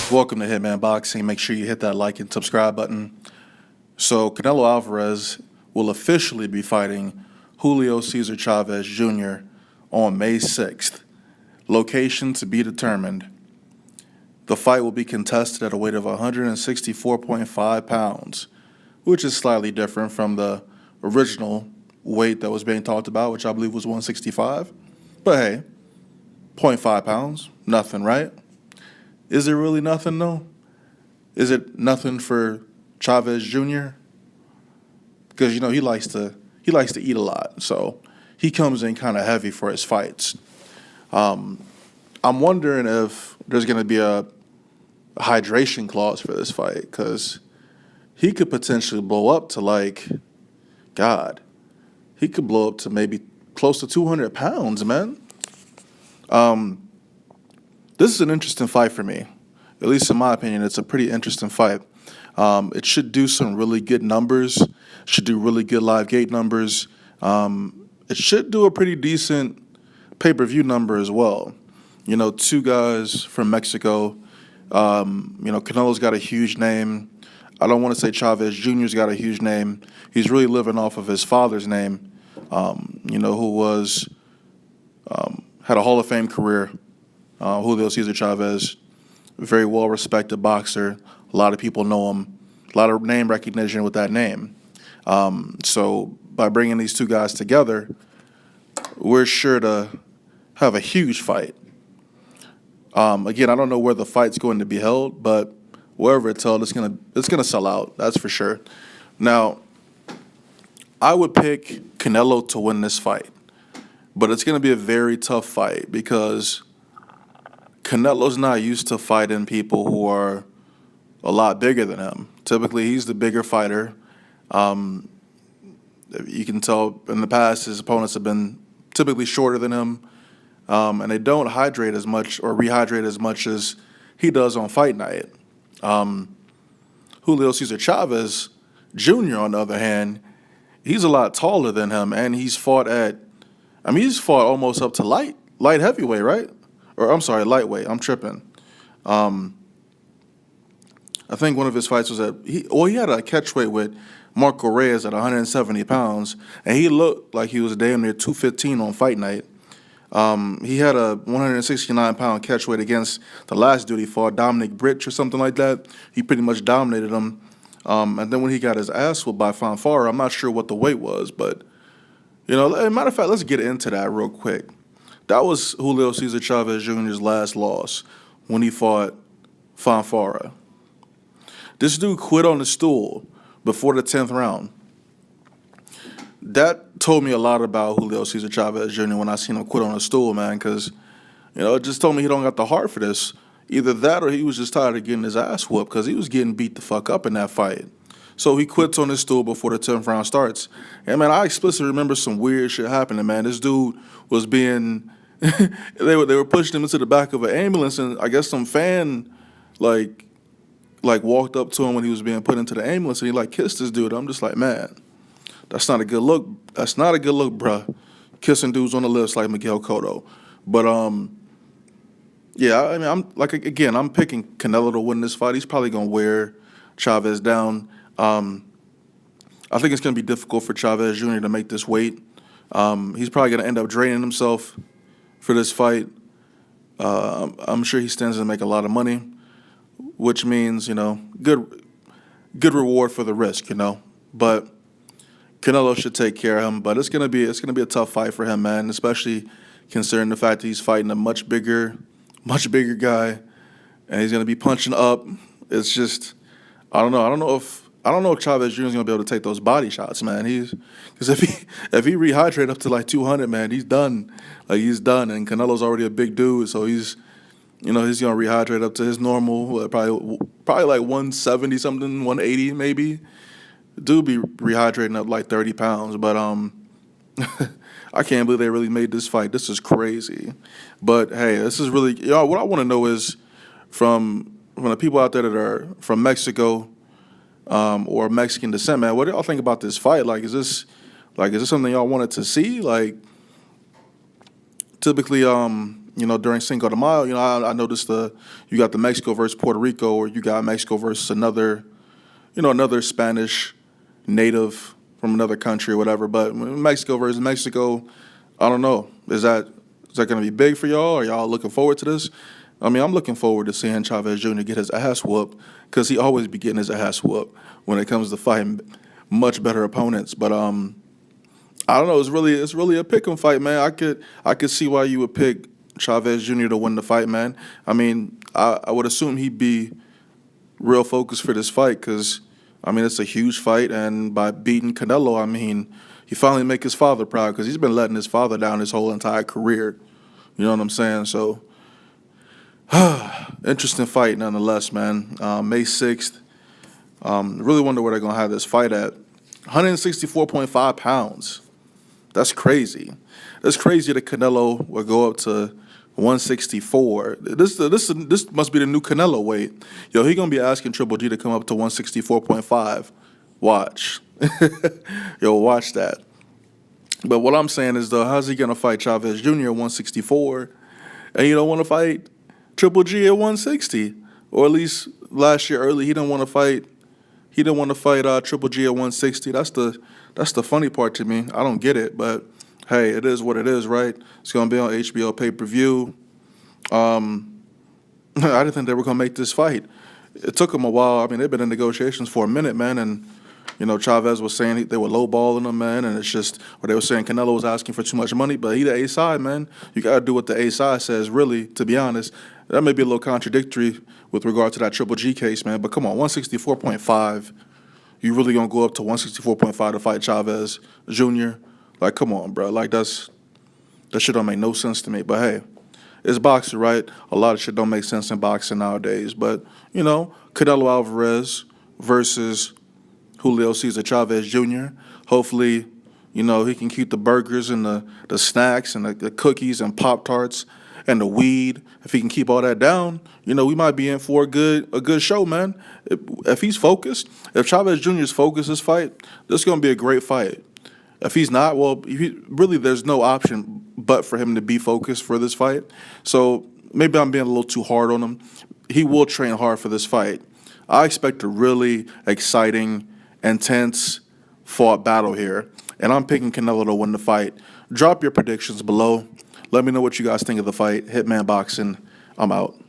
Welcome to Hitman Boxing. Make sure you hit that like and subscribe button. So Canelo Alvarez will officially be fighting Julio Cesar Chavez Jr. on May 6th. Location to be determined. The fight will be contested at a weight of 164.5 pounds, which is slightly different from the original weight that was being talked about, which I believe was 165. But hey, 0.5 pounds, nothing, right? Is it really nothing, though? Is it nothing for Chavez Jr.? Because, you know, he likes to eat a lot, so he comes in kind of heavy for his fights. I'm wondering if there's going to be a hydration clause for this fight, because he could potentially blow up to, like, God, he could blow up to maybe close to 200 pounds, man. This is an interesting fight for me. At least in my opinion, it's a pretty interesting fight. It should do some really good numbers. Should do really good live gate numbers. It should do a pretty decent pay-per-view number as well. You know, two guys from Mexico. Canelo's got a huge name. I don't want to say Chavez Jr.'s got a huge name. He's really living off of his father's name, who was had a Hall of Fame career. Julio Cesar Chavez, very well-respected boxer. A lot of people know him. A lot of name recognition with that name. So by bringing these two guys together, we're sure to have a huge fight. Again, I don't know where the fight's going to be held, but wherever it's held, it's gonna sell out. That's for sure. Now, I would pick Canelo to win this fight, but it's gonna be a very tough fight because Canelo's not used to fighting people who are a lot bigger than him. Typically, he's the bigger fighter. You can tell in the past his opponents have been typically shorter than him, and they don't hydrate as much or rehydrate as much as he does on fight night. Julio Cesar Chavez Jr., on the other hand, he's a lot taller than him, and he's fought almost up to light heavyweight, right? Or I'm sorry, lightweight. I'm tripping. I think one of his fights was he had a catchweight with Marco Reyes at 170 pounds, and he looked like he was damn near 215 on fight night. He had a 169-pound catchweight against the last dude he fought, Dominic Britch or something like that. He pretty much dominated him. And then when he got his ass whooped by Fanfara, I'm not sure what the weight was, but, as a matter of fact, let's get into that real quick. That was Julio Cesar Chavez Jr.'s last loss when he fought Fanfara. This dude quit on the stool before the 10th round. That told me a lot about Julio Cesar Chavez Jr. when I seen him quit on a stool, man, because, it just told me he don't got the heart for this. Either that or he was just tired of getting his ass whooped because he was getting beat the fuck up in that fight. So he quits on his stool before the 10th round starts. And, man, I explicitly remember some weird shit happening, man. This dude was being... they were pushing him into the back of an ambulance, and I guess some fan, like walked up to him when he was being put into the ambulance, and he, kissed this dude. I'm just like, man, that's not a good look. That's not a good look, bruh. Kissing dudes on the lips like Miguel Cotto. But, yeah, I'm picking Canelo to win this fight. He's probably going to wear Chavez down. I think it's going to be difficult for Chavez Jr. to make this weight. He's probably going to end up draining himself for this fight. I'm sure he stands to make a lot of money, which means, good reward for the risk, But Canelo should take care of him. But it's gonna be a tough fight for him, man, especially considering the fact that he's fighting a much bigger guy, and he's gonna be punching up. It's just, I don't know if Chavez Jr. is gonna be able to take those body shots, man. Because if he rehydrate up to 200, man, he's done. He's done. And Canelo's already a big dude, so he's gonna rehydrate up to his normal, probably 170 something, 180 maybe. Dude be rehydrating up 30 pounds, but I can't believe they really made this fight. This is crazy. But hey, this is really what I want to know is from the people out there that are from Mexico. Or Mexican descent, man. What do y'all think about this fight? Is this something y'all wanted to see? Typically, during Cinco de Mayo, I noticed you got the Mexico versus Puerto Rico, or you got Mexico versus another Spanish native from another country or whatever. But Mexico versus Mexico, I don't know. Is that going to be big for y'all? Are y'all looking forward to this? I mean, I'm looking forward to seeing Chavez Jr. get his ass whooped, because he always be getting his ass whooped when it comes to fighting much better opponents. But I don't know. It's really a pick'em fight, man. I could see why you would pick Chavez Jr. to win the fight, man. I mean, I would assume he'd be real focused for this fight, because I mean, it's a huge fight, and by beating Canelo, I mean, he finally make his father proud, because he's been letting his father down his whole entire career. You know what I'm saying? So, interesting fight nonetheless, man. May 6th. Really wonder where they're going to have this fight at. 164.5 pounds. That's crazy. That's crazy that Canelo will go up to 164. This must be the new Canelo weight. Yo, he going to be asking Triple G to come up to 164.5. Watch. Yo, watch that. But what I'm saying is, though, how's he going to fight Chavez Jr. at 164, and you don't want to fight Triple G at 160? Or at least last year early, he didn't want to fight Triple G at 160. That's the funny part to me. I don't get it, but hey, it is what it is, right? It's going to be on HBO Pay-Per-View. I didn't think they were going to make this fight. It took them a while. I mean, they've been in negotiations for a minute, man, and Chavez was saying they were lowballing him, man, and it's just, or they were saying Canelo was asking for too much money, but he the A side, man. You got to do what the A side says, really, to be honest. That may be a little contradictory with regard to that Triple G case, man, but come on, 164.5. You really going to go up to 164.5 to fight Chavez Jr.? Like, come on, bro. Like, that shit don't make no sense to me. But, hey, it's boxing, right? A lot of shit don't make sense in boxing nowadays. But, Canelo Alvarez versus Julio Cesar Chavez Jr. Hopefully, he can keep the burgers and the snacks and the cookies and Pop-Tarts and the weed. If he can keep all that down, we might be in for a good show, man. If he's focused, if Chavez Jr. is focused this fight, this is going to be a great fight. If he's not, well, really there's no option but for him to be focused for this fight. So maybe I'm being a little too hard on him. He will train hard for this fight. I expect a really exciting, intense, fought battle here, and I'm picking Canelo to win the fight. Drop your predictions below. Let me know what you guys think of the fight. Hitman Boxing, I'm out.